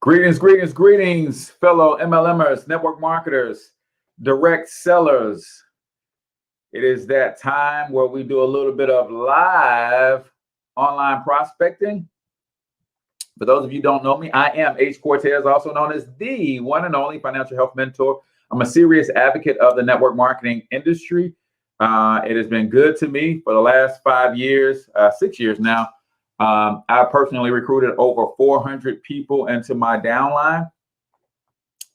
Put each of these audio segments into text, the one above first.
Greetings, fellow MLMers, network marketers, direct sellers. It is that time where we do a little bit of live online prospecting. For those of you who don't know me, I am H. Cortez, also known as the one and only financial health mentor. I'm a serious advocate of the network marketing industry. It has been good to me for the last 5 years, 6 years now. I personally recruited over 400 people into my downline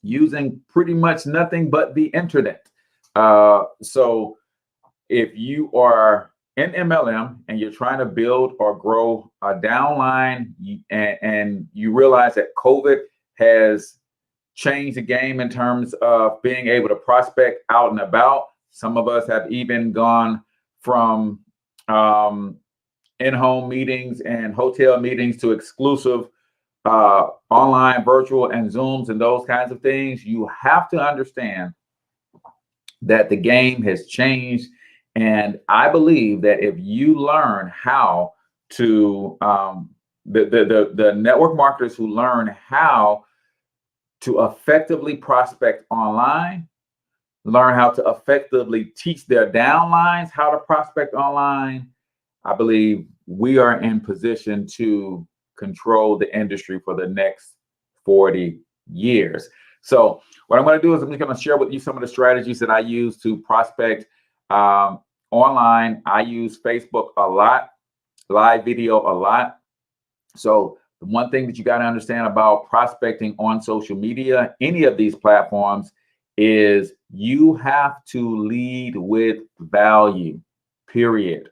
using pretty much nothing but the internet. So if you are in MLM and you're trying to build or grow a downline and you realize that COVID has changed the game in terms of being able to prospect out and about. Some of us have even gone from in-home meetings and hotel meetings to exclusive online, virtual, and Zooms and those kinds of things. You have to understand that the game has changed. And I believe that if you learn how to, the network marketers who learn how to effectively prospect online, learn how to effectively teach their downlines how to prospect online, I believe we are in position to control the industry for the next 40 years. So what I'm going to do is I'm just going to share with you some of the strategies that I use to prospect online. I use Facebook a lot, live video a lot. So the one thing that you got to understand about prospecting on social media, any of these platforms, is you have to lead with value, period.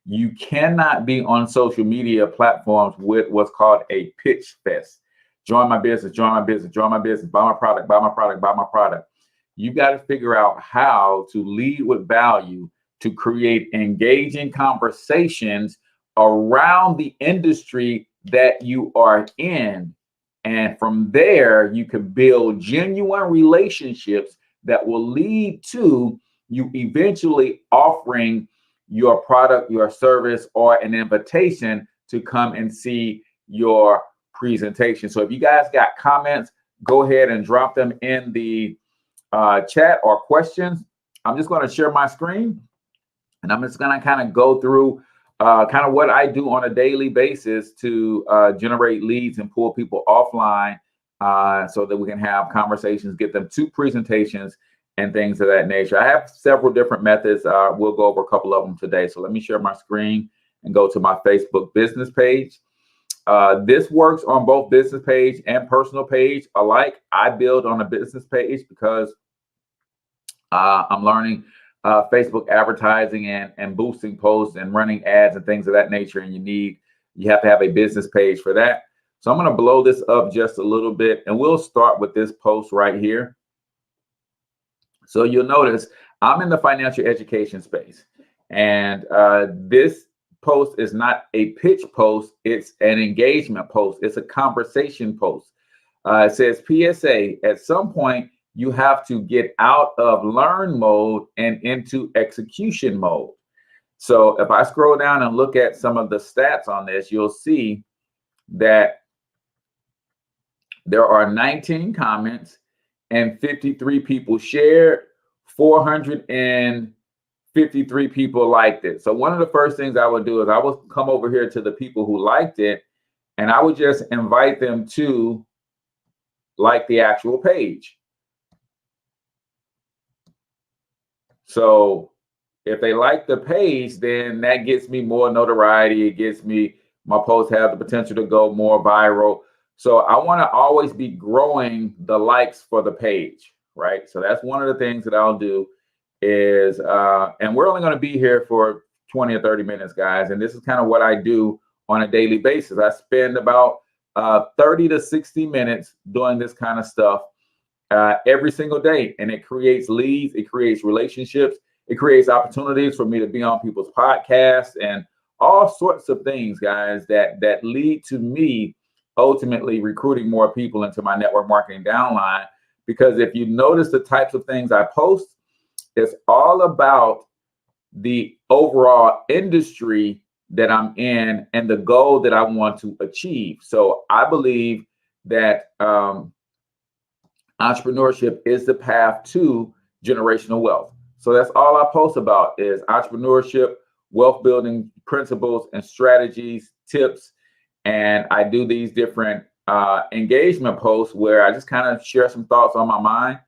You cannot be on social media platforms with what's called a pitch fest. Join my business, join my business, join my business, buy my product, buy my product, buy my product. You've got to figure out how to lead with value to create engaging conversations around the industry that you are in. And from there, you can build genuine relationships that will lead to you eventually offering your product, your service, or an invitation to come and see your presentation. So if you guys got comments, go ahead and drop them in the chat or questions. I'm just going to share my screen and I'm just going to kind of go through kind of what I do on a daily basis to generate leads and pull people offline so that we can have conversations, get them to presentations and things of that nature. I have several different methods. We'll go over a couple of them today. So let me share my screen and go to my Facebook business page. This works on both business page and personal page alike. I build on a business page because I'm learning Facebook advertising and boosting posts and running ads and things of that nature. And you have to have a business page for that. So I'm going to blow this up just a little bit and we'll start with this post right here. So you'll notice I'm in the financial education space, and this post is not a pitch post. It's an engagement post. It's a conversation post. It says PSA, at some point, you have to get out of learn mode and into execution mode. So if I scroll down and look at some of the stats on this, you'll see that there are 19 comments and 53 people shared, 453 people liked it. So one of the first things I would do is I would come over here to the people who liked it, and I would just invite them to like the actual page. So if they like the page, then that gets me more notoriety. It gets me, my posts have the potential to go more viral. So I want to always be growing the likes for the page, right? So that's one of the things that I'll do is, and we're only going to be here for 20 or 30 minutes, guys. And this is kind of what I do on a daily basis. I spend about 30 to 60 minutes doing this kind of stuff every single day. And it creates leads, it creates relationships, it creates opportunities for me to be on people's podcasts and all sorts of things, guys, that lead to me ultimately recruiting more people into my network marketing downline. Because if you notice the types of things I post, it's all about the overall industry that I'm in and the goal that I want to achieve. So I believe that entrepreneurship is the path to generational wealth. So that's all I post about is entrepreneurship, wealth building principles and strategies, tips. And I do these different engagement posts where I just kind of share some thoughts on my mind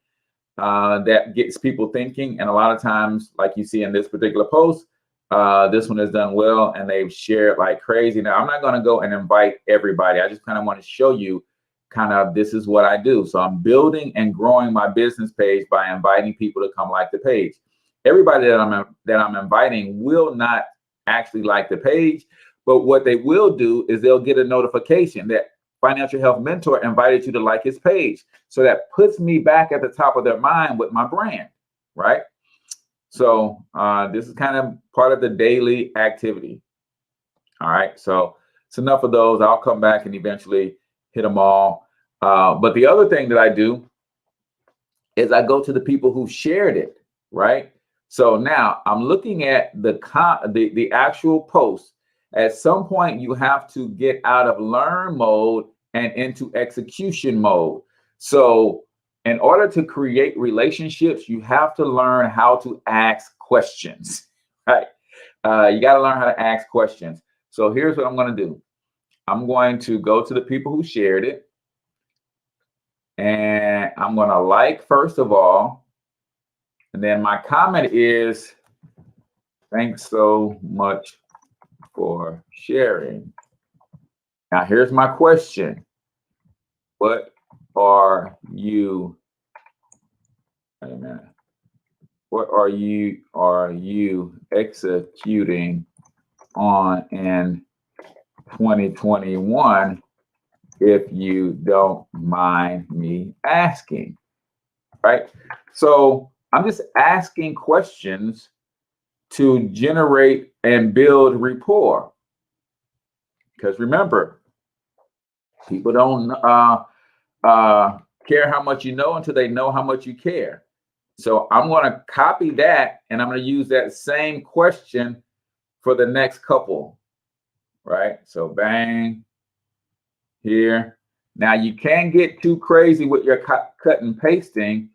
that gets people thinking. And a lot of times, like you see in this particular post, this one has done well and they've shared like crazy. Now, I'm not going to go and invite everybody. I just kind of want to show you kind of this is what I do. So I'm building and growing my business page by inviting people to come like the page. Everybody that I'm inviting will not actually like the page, but what they will do is they'll get a notification that Financial Health Mentor invited you to like his page. So that puts me back at the top of their mind with my brand, right? So this is kind of part of the daily activity. All right, so it's enough of those. I'll come back and eventually hit them all. But the other thing that I do is I go to the people who shared it, right? So now I'm looking at the actual post. At some point, you have to get out of learn mode and into execution mode. So in order to create relationships, you have to learn how to ask questions, right? You got to learn how to ask questions. So here's what I'm going to do. I'm going to go to the people who shared it. And I'm going to like, first of all, and then my comment is, thanks so much for sharing. Now, here's my question. What are you, wait a minute. What are you executing on in 2021, if you don't mind me asking, right? So I'm just asking questions to generate and build rapport. Because remember, people don't care how much you know until they know how much you care. So I'm going to copy that and I'm going to use that same question for the next couple, right? So bang, here. Now you can't get too crazy with your cut and pasting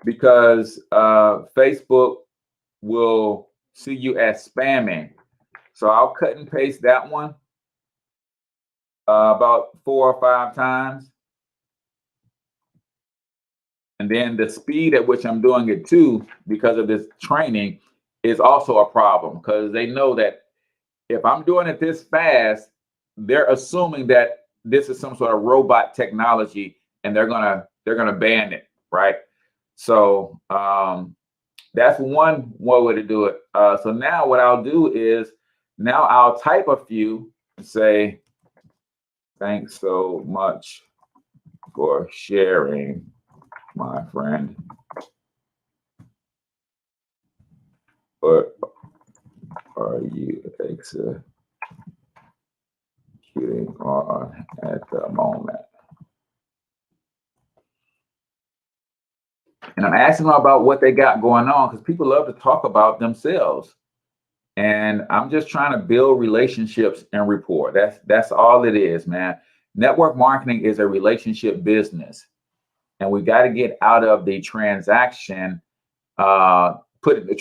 because Facebook will see you as spamming. So I'll cut and paste that one about 4 or 5 times. And then the speed at which I'm doing it too, because of this training, is also a problem because they know that if I'm doing it this fast, they're assuming that this is some sort of robot technology and they're gonna ban it, right? So that's one way to do it. So now what I'll do is now I'll type a few and say, thanks so much for sharing, my friend. What are you executing on at the moment? And I'm asking them about what they got going on because people love to talk about themselves. And I'm just trying to build relationships and rapport. That's all it is, man. Network marketing is a relationship business. And we got to get out of the transaction, putting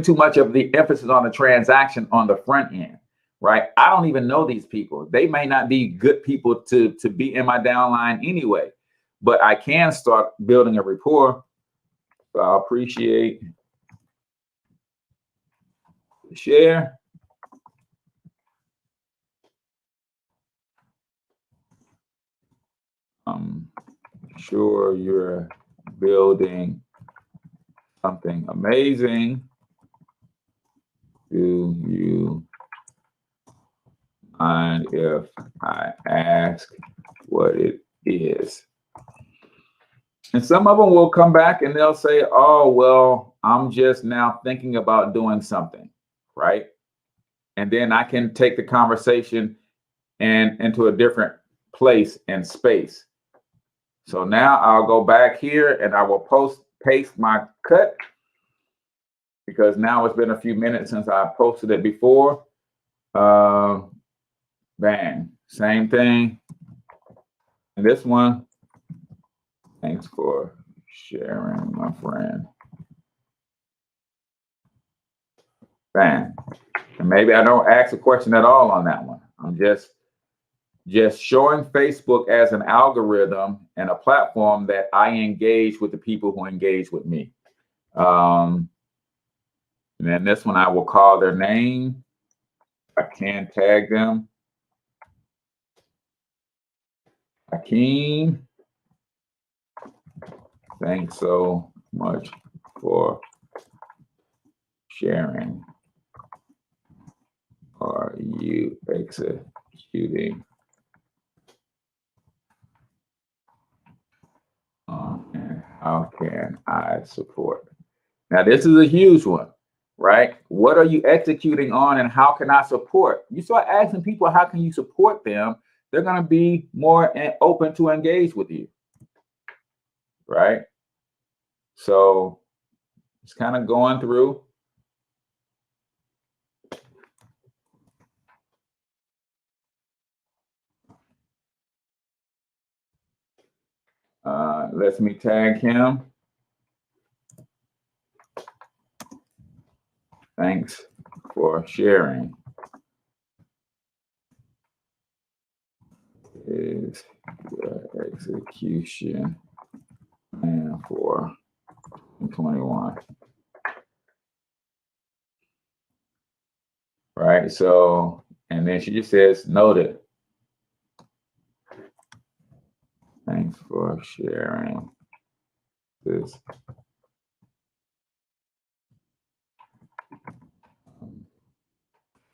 too much of the emphasis on the transaction on the front end, right? I don't even know these people. They may not be good people to be in my downline anyway, but I can start building a rapport. So I appreciate the share. I'm sure you're building something amazing. Do you mind if I ask what it is? And some of them will come back and they'll say, oh, well, I'm just now thinking about doing something, right? And then I can take the conversation and into a different place and space. So now I'll go back here and I will paste my cut because now it's been a few minutes since I posted it before. Bang. Same thing. And this one, thanks for sharing, my friend. Bang. And maybe I don't ask a question at all on that one. I'm just showing Facebook as an algorithm and a platform that I engage with the people who engage with me. And then this one, I will call their name. I can tag them. Hakeem, thanks so much for sharing. Are you executing and how can I support? Now, this is a huge one, right? What are you executing on and how can I support? You start asking people, how can you support them? They're going to be more open to engage with you, right? So it's kind of going through. Let me tag him. Thanks for sharing. Is your execution plan for 2021? Right. So, and then she just says, noted. Thanks for sharing this.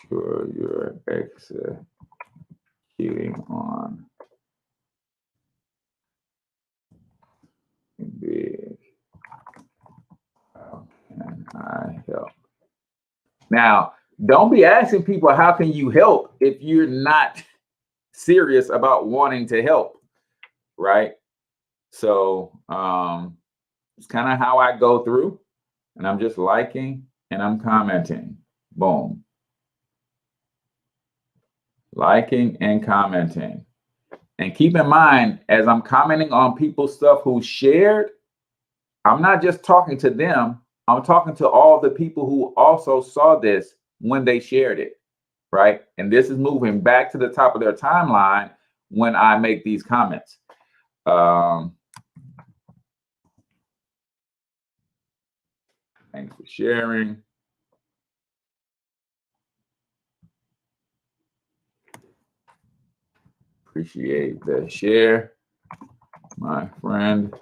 Sure you're executing on big. How can I help? Now, don't be asking people, how can you help, if you're not serious about wanting to help, right? So it's kind of how I go through, and I'm just liking and I'm commenting. Boom. Liking and commenting. And keep in mind, as I'm commenting on people's stuff who shared, I'm not just talking to them, I'm talking to all the people who also saw this when they shared it, right? And this is moving back to the top of their timeline when I make these comments. Thanks for sharing. Appreciate the share, my friend.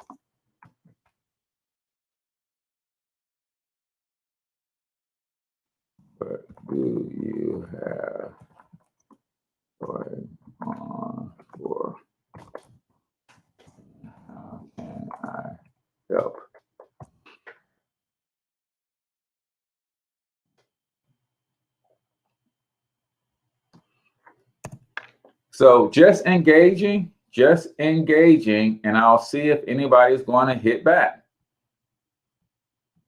What do you have going on for? How can I help? So just engaging, and I'll see if anybody's going to hit back.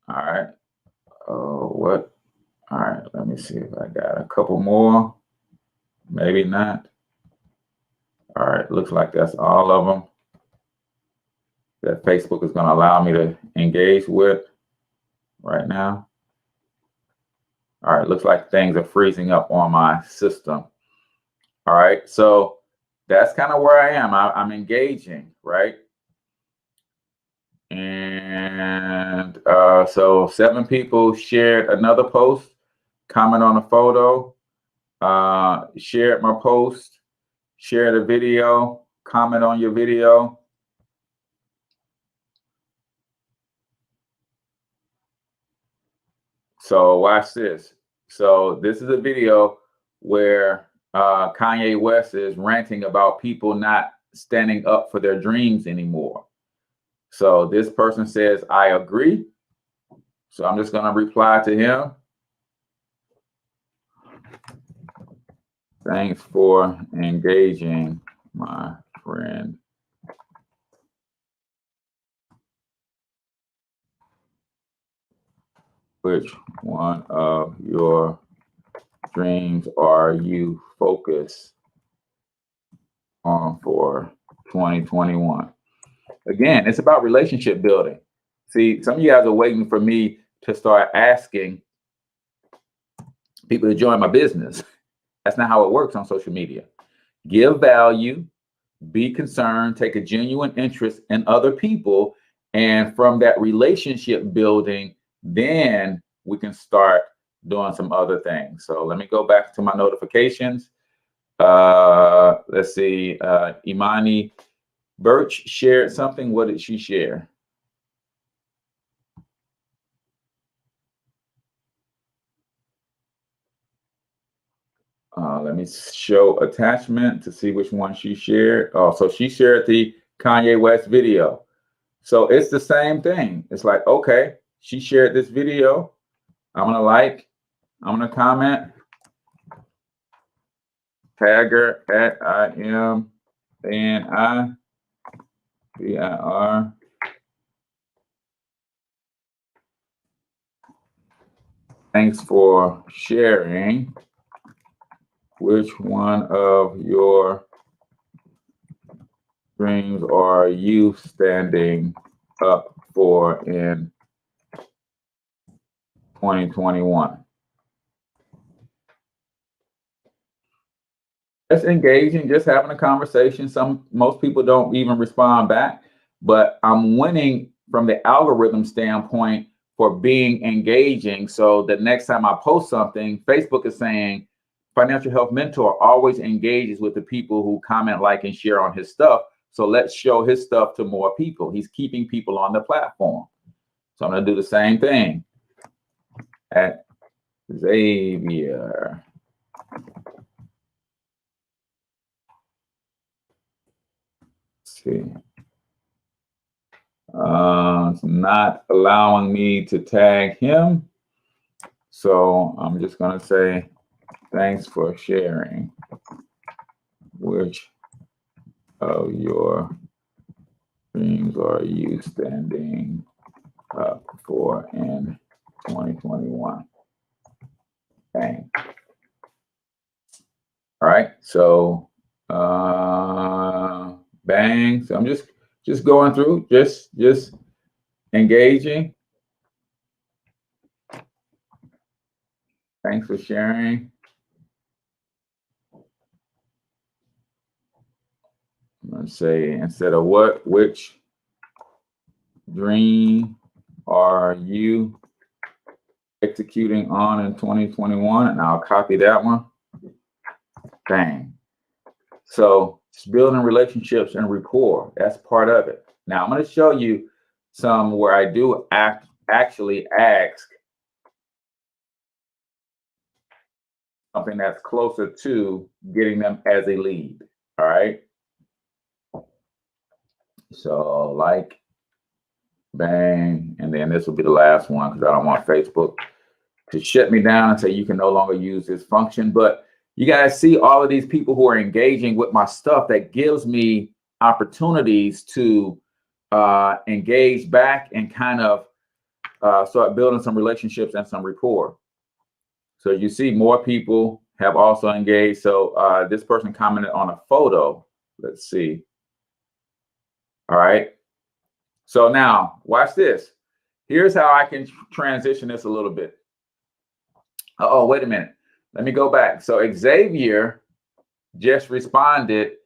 All right. Oh, what? All right. Let me see if I got a couple more. Maybe not. All right. Looks like that's all of them that Facebook is going to allow me to engage with right now. All right. Looks like things are freezing up on my system. All right. So that's kind of where I am. I'm engaging, right? And so 7 people shared another post, comment on a photo, shared my post, shared a video, comment on your video. So watch this. So this is a video where Kanye West is ranting about people not standing up for their dreams anymore. So this person says, I agree. So I'm just going to reply to him. Thanks for engaging, my friend. Which one of your dreams are you focused on for 2021. Again, it's about relationship building. See, some of you guys are waiting for me to start asking people to join my business. That's not how it works on social media. Give value, be concerned, take a genuine interest in other people. And from that relationship building, then we can start doing some other things. So let me go back to my notifications. Let's see. Imani Birch shared something. What did she share? Let me show attachment to see which one she shared. Oh, so she shared the Kanye West video. So it's the same thing. It's like, okay, she shared this video. I'm gonna like, I'm gonna comment, tag her at IMANIBIR. Thanks for sharing. Which one of your dreams are you standing up for in 2021? Just engaging, just having a conversation. Most people don't even respond back, but I'm winning from the algorithm standpoint for being engaging. So the next time I post something, Facebook is saying, Financial Health Mentor always engages with the people who comment, like, and share on his stuff. So let's show his stuff to more people. He's keeping people on the platform. So I'm going to do the same thing at Xavier. Let's see. It's not allowing me to tag him. So I'm just going to say, thanks for sharing. Which of your dreams are you standing up for in 2021? Bang. All right. So bang. So I'm just going through, just engaging. Thanks for sharing. I'm going to say, instead of which dream are you executing on in 2021? And I'll copy that one. Bang. So it's building relationships and rapport. That's part of it. Now I'm going to show you some where I do actually ask something that's closer to getting them as a lead. All right. So like, bang, and then this will be the last one because I don't want Facebook to shut me down and say you can no longer use this function. But you guys see all of these people who are engaging with my stuff. That gives me opportunities to engage back and kind of start building some relationships and some rapport. So you see more people have also engaged. So this person commented on a photo. Let's see. All right. So now watch this. Here's how I can transition this a little bit. Oh, wait a minute. Let me go back. So Xavier just responded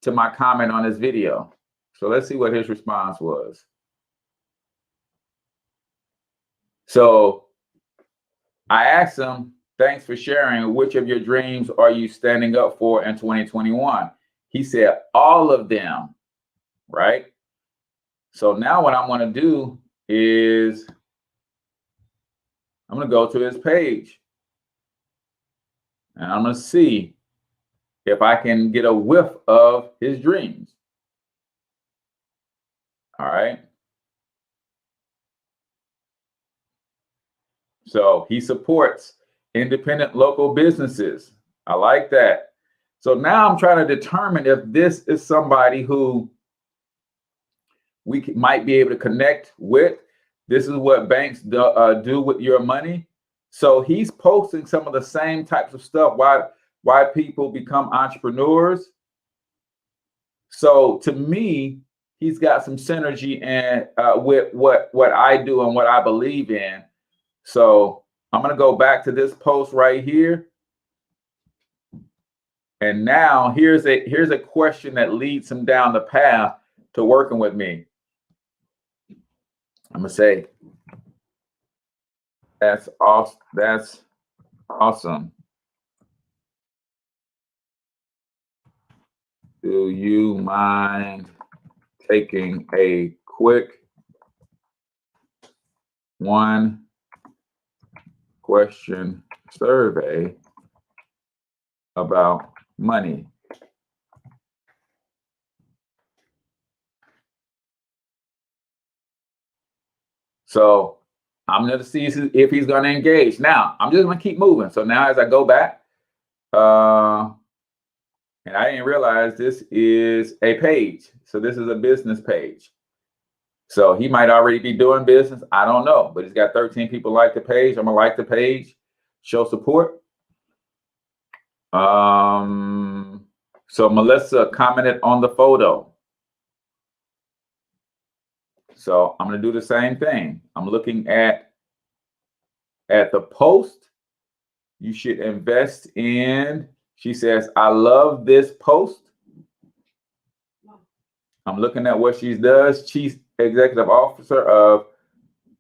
to my comment on this video. So let's see what his response was. So I asked him, thanks for sharing. Which of your dreams are you standing up for in 2021? He said, all of them, right? So now what I'm going to do is I'm going to go to his page and I'm going to see if I can get a whiff of his dreams. All right. So he supports independent local businesses. I like that. So now I'm trying to determine if this is somebody who we might be able to connect with. This is what banks do with your money. So he's posting some of the same types of stuff. Why people become entrepreneurs. So to me, he's got some synergy and with what I do and what I believe in. So I'm going to go back to this post right here. And now here's a question that leads him down the path to working with me. I'm going to say, that's awesome. That's awesome. Do you mind taking a quick one question survey about money? So I'm going to see if he's going to engage. Now, I'm just going to keep moving. So now as I go back, and I didn't realize this is a page. So this is a business page. So he might already be doing business. I don't know, but he's got 13 people like the page. I'm going to like the page, show support. So Melissa commented on the photo. So I'm going to do the same thing. I'm looking at the post. You should invest in, she says, I love this post. I'm looking at what she does. Chief Executive Officer of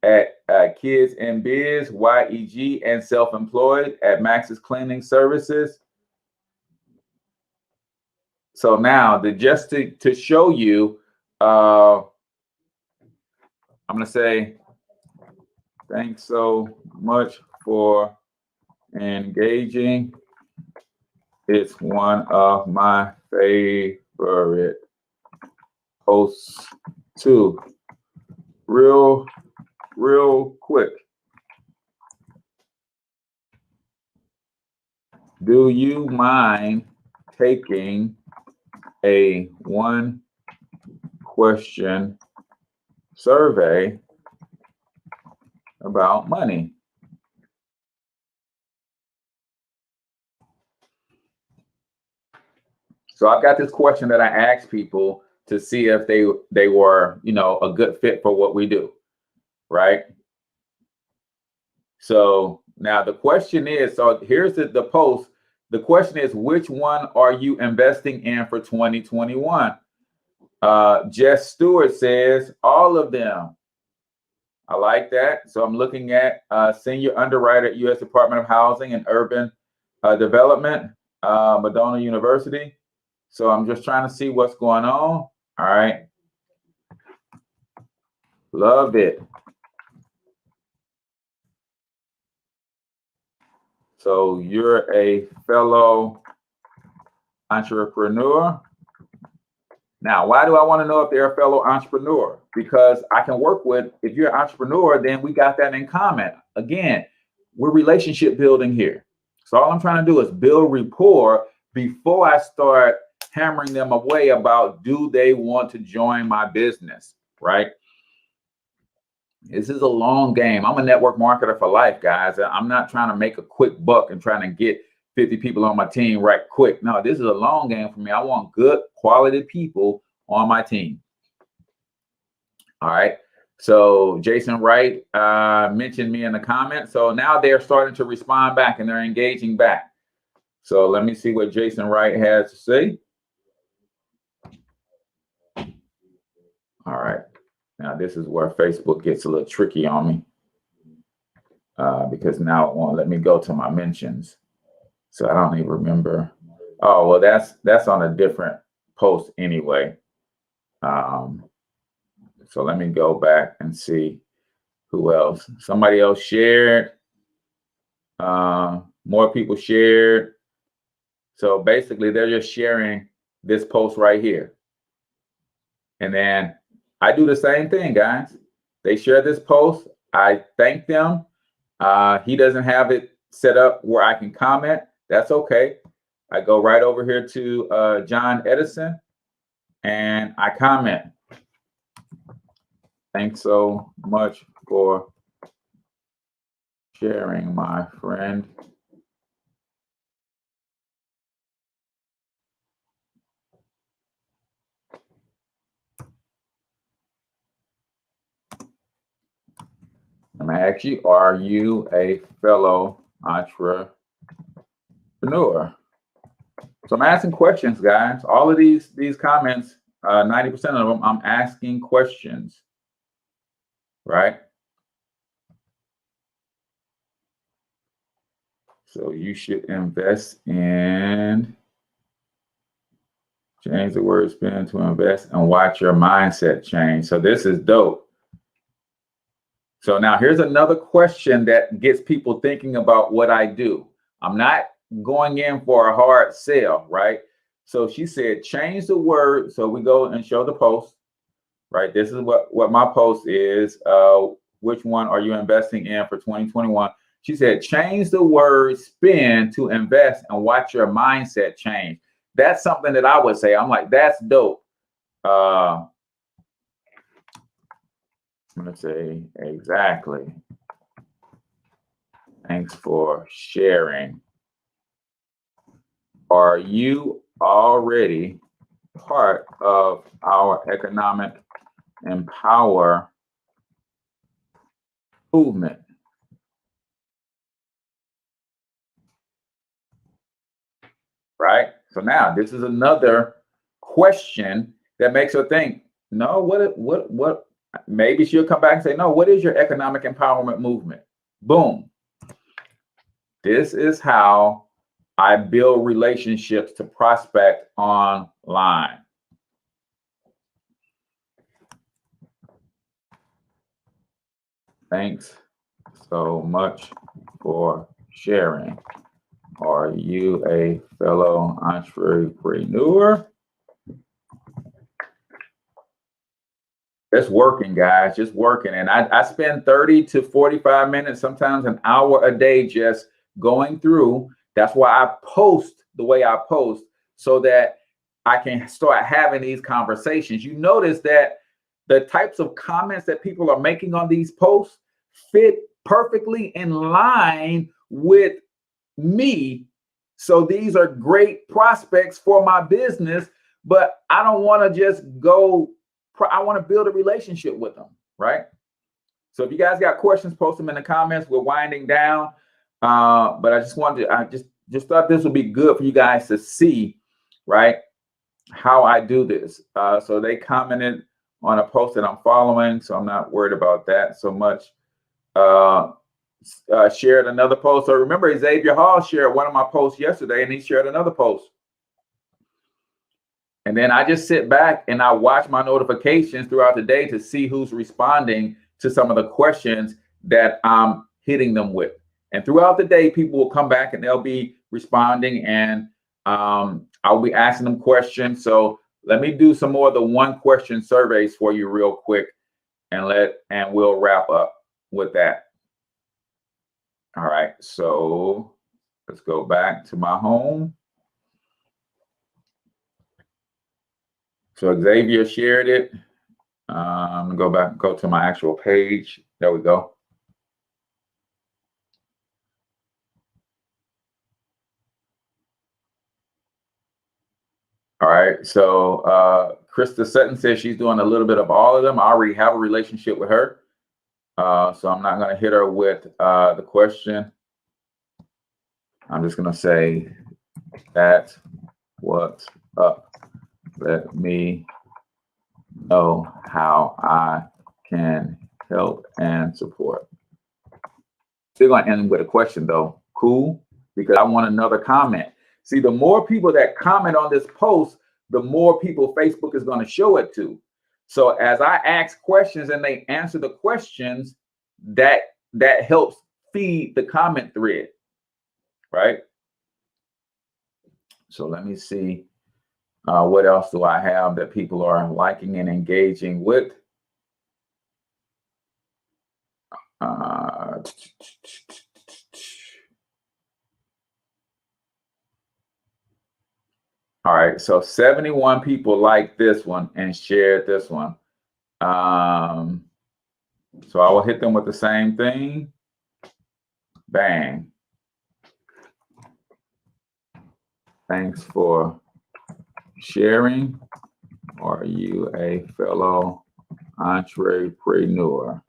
at Kids in Biz, YEG, and self-employed at Max's Cleaning Services. So now, just to show you, I'm going to say, thanks so much for engaging. It's one of my favorite posts too. Real quick. Do you mind taking a one question survey about money? So I've got this question that I ask people to see if they were, a good fit for what we do, right? So now the question is, so here's the post. The question is, which one are you investing in for 2021? Jess Stewart says, all of them. I like that. So I'm looking at senior underwriter at U.S. Department of Housing and Urban Development, Madonna University. So I'm just trying to see what's going on. All right. Love it. So you're a fellow entrepreneur. Now, why do I want to know if they're a fellow entrepreneur? Because I can work with, if you're an entrepreneur, then we got that in common. Again, we're relationship building here. So all I'm trying to do is build rapport before I start hammering them away about, do they want to join my business, right? This is a long game. I'm a network marketer for life, guys. I'm not trying to make a quick buck and trying to get 50 people on my team right quick. No, this is a long game for me. I want good quality people on my team. All right. So Jason Wright mentioned me in the comments. So now they're starting to respond back and they're engaging back. So let me see what Jason Wright has to say. All right. Now this is where Facebook gets a little tricky on me because now it won't let me go to my mentions. So I don't even remember. Oh, well, that's on a different post anyway. So let me go back and see who else. Somebody else shared. More people shared. So basically, they're just sharing this post right here. And then I do the same thing, guys. They share this post. I thank them. He doesn't have it set up where I can comment. That's okay. I go right over here to John Edison and I comment. Thanks so much for sharing, my friend. gonna ask you, are you a fellow entrepreneur? So I'm asking questions, guys. All of these comments, 90% of them, I'm asking questions, right? So you should invest in, change the word spend to invest, and watch your mindset change. So this is dope. So now here's another question that gets people thinking about what I do. I'm not going in for a hard sell, right? So she said, change the word. So we go and show the post, right? This is what my post is. Which one are you investing in for 2021? She said, change the word spend to invest and watch your mindset change. That's something that I would say. I'm like, that's dope. I'm going to say exactly. Thanks for sharing. Are you already part of our economic empower movement? Right? So now this is another question that makes her think, no, what maybe she'll come back and say, no, what is your economic empowerment movement? Boom. This is how I build relationships to prospect online. Thanks so much for sharing. Are you a fellow entrepreneur? It's working, guys, just working. And I spend 30 to 45 minutes, sometimes an hour a day just going through. That's why I post the way I post, so that I can start having these conversations. You notice that the types of comments that people are making on these posts fit perfectly in line with me. So these are great prospects for my business, but I don't want to just go. I want to build a relationship with them, right? So if you guys got questions, post them in the comments. We're winding down, but I just wanted to, I just thought this would be good for you guys to see, right, how I do this. So they commented on a post that I'm following, so I'm not worried about that so much. Shared another post. So remember, Xavier Hall shared one of my posts yesterday, and he shared another post. And then I just sit back and I watch my notifications throughout the day to see who's responding to some of the questions that I'm hitting them with. And throughout the day, people will come back and they'll be responding, and I'll be asking them questions. So let me do some more of the one question surveys for you real quick, and we'll wrap up with that. All right, so let's go back to my home. So Xavier shared it. Go back, go to my actual page. There we go. All right, so Krista Sutton says she's doing a little bit of all of them. I already have a relationship with her, so I'm not going to hit her with the question. I'm just going to say, that's what's up. Let me know how I can help and support. Still going to end with a question though. Cool? Because I want another comment. See, the more people that comment on this post, the more people Facebook is going to show it to. So as I ask questions and they answer the questions, that helps feed the comment thread, right? So let me see. What else do I have that people are liking and engaging with? All right, so 71 people liked this one and shared this one. So I will hit them with the same thing. Bang. Thanks for sharing. Are you a fellow entrepreneur?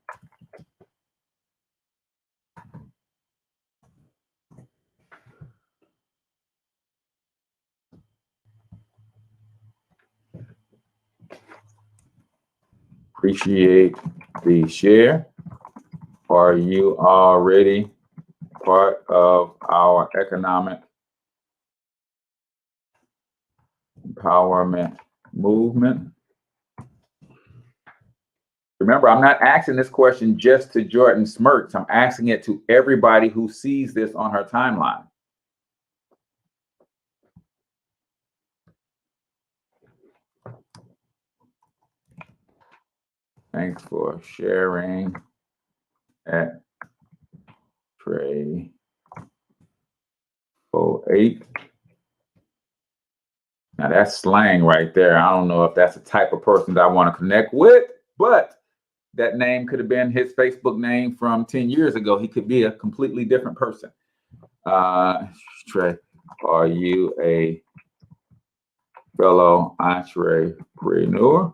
Appreciate the share. Are you already part of our economic empowerment movement? Remember, I'm not asking this question just to Jordan Smirks. I'm asking it to everybody who sees this on her timeline. Thanks for sharing at Trey 08. Now that's slang right there. I don't know if that's the type of person that I want to connect with, but that name could have been his Facebook name from 10 years ago. He could be a completely different person. Trey, are you a fellow entrepreneur?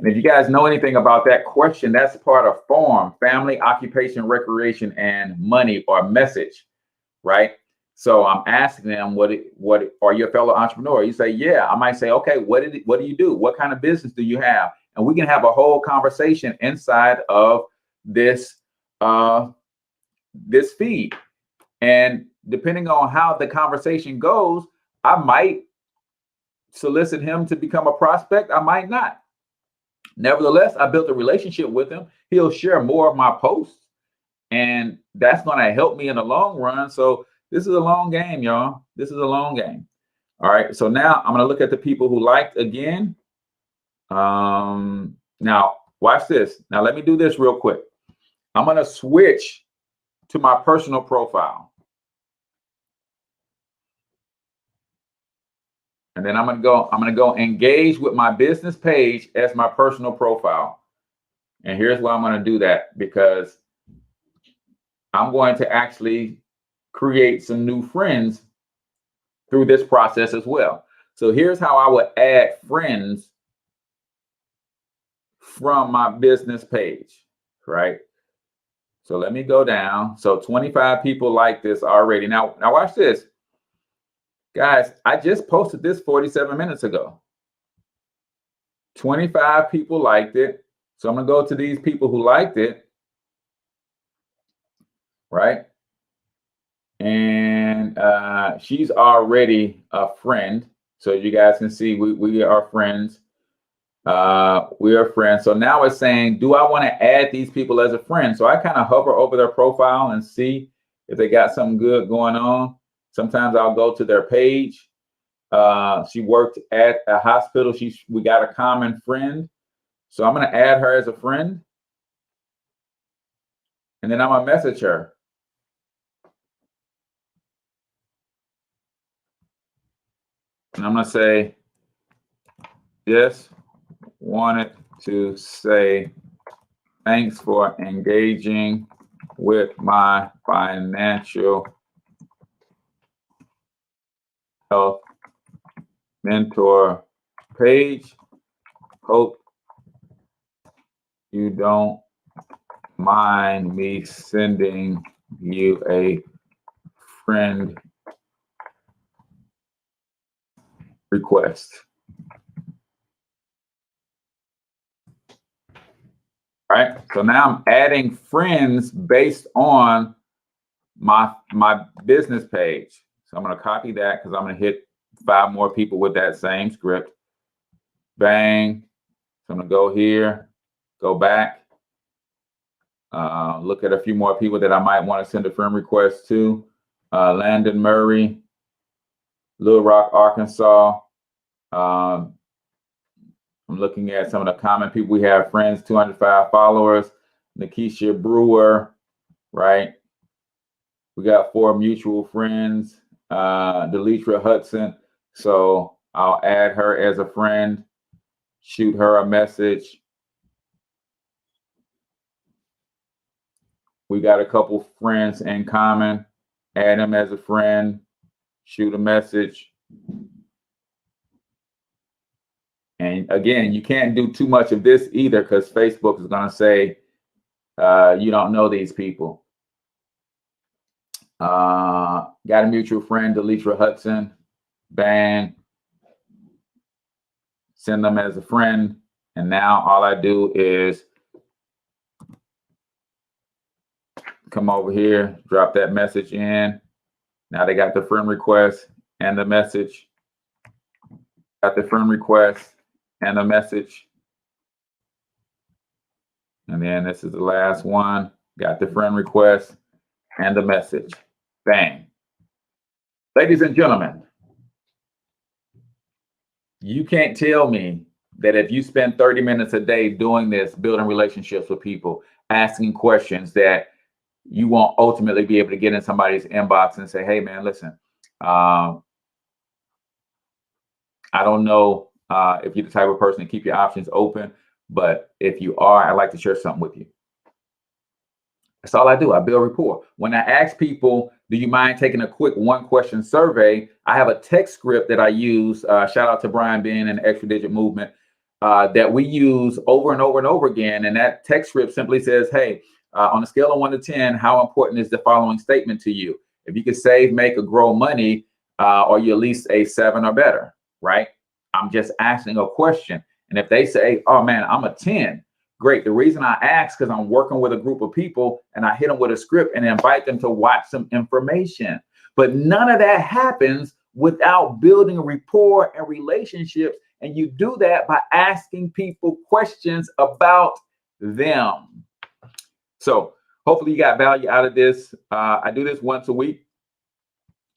And if you guys know anything about that question, that's part of FARM, family, occupation, recreation, and money or message, right? So I'm asking them, what are you a fellow entrepreneur? You say, yeah. I might say, okay, what do you do? What kind of business do you have? And we can have a whole conversation inside of this this feed. And depending on how the conversation goes, I might solicit him to become a prospect. I might not. Nevertheless, I built a relationship with him. He'll share more of my posts, and that's going to help me in the long run. So this is a long game, y'all. This is a long game. All right. So now I'm going to look at the people who liked again. Now watch this. Now let me do this real quick. I'm going to switch to my personal profile. And then I'm going to go engage with my business page as my personal profile. And here's why I'm going to do that, because I'm going to actually create some new friends through this process as well. So here's how I would add friends from my business page, right? So let me go down. So 25 people like this already. Now watch this. Guys, I just posted this 47 minutes ago. 25 people liked it. So I'm going to go to these people who liked it, right? And she's already a friend. So you guys can see we are friends. We are friends. So now it's saying, do I want to add these people as a friend? So I kind of hover over their profile and see if they got something good going on. Sometimes I'll go to their page. She worked at a hospital. We got a common friend. So I'm going to add her as a friend. And then I'm going to message her. And I'm going to say, just wanted to say thanks for engaging with my financial health mentor page. Hope you don't mind me sending you a friend request. All right. So now I'm adding friends based on my business page. So I'm going to copy that because I'm going to hit 5 more people with that same script. Bang. So I'm going to go here, go back, look at a few more people that I might want to send a friend request to. Landon Murray, Little Rock, Arkansas. I'm looking at some of the common people we have friends, 205 followers. Nikisha Brewer, right? We got 4 mutual friends. Delitra Hudson. So I'll add her as a friend, shoot her a message. We got a couple friends in common. Add them as a friend, shoot a message. And again, you can't do too much of this either because Facebook is going to say you don't know these people. Got a mutual friend, Delitra Hudson. Bang. Send them as a friend. And now all I do is come over here, drop that message in. Now they got the friend request and the message. Got the friend request and the message. And then this is the last one. Got the friend request and the message. Bang. Ladies and gentlemen, you can't tell me that if you spend 30 minutes a day doing this, building relationships with people, asking questions, that you won't ultimately be able to get in somebody's inbox and say, hey, man, listen, I don't know if you're the type of person to keep your options open, but if you are, I'd like to share something with you. That's all I do. I build rapport. When I ask people, do you mind taking a quick 1-question survey? I have a text script that I use. Shout out to Brian Ben and the Extra Digit Movement that we use over and over and over again. And that text script simply says, hey, on a scale of 1 to 10, how important is the following statement to you? If you could save, make, or grow money, are you at least a 7 or better, right? I'm just asking a question. And if they say, oh, man, I'm a 10, great. The reason I ask because I'm working with a group of people and I hit them with a script and invite them to watch some information. But none of that happens without building a rapport and relationships. And you do that by asking people questions about them. So hopefully you got value out of this. I do this once a week,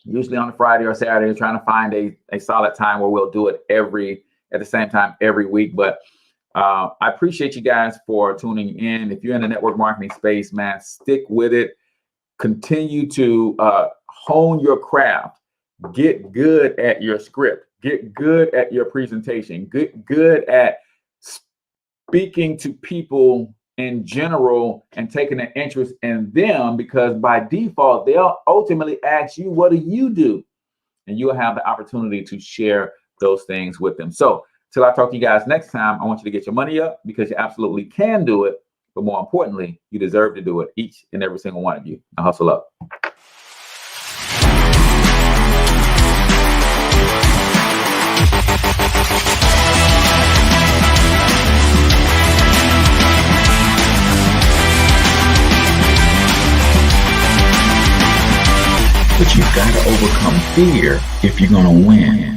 usually on a Friday or Saturday, trying to find a solid time where we'll do it at the same time every week. But I appreciate you guys for tuning in. If you're in the network marketing space, man, stick with it. Continue to hone your craft. Get good at your script. Get good at your presentation. Get good at speaking to people in general and taking an interest in them, because by default, they'll ultimately ask you, what do you do? And you'll have the opportunity to share those things with them. So till I talk to you guys next time, I want you to get your money up, because you absolutely can do it. But more importantly, you deserve to do it, each and every single one of you. Now hustle up. But you've got to overcome fear if you're going to win.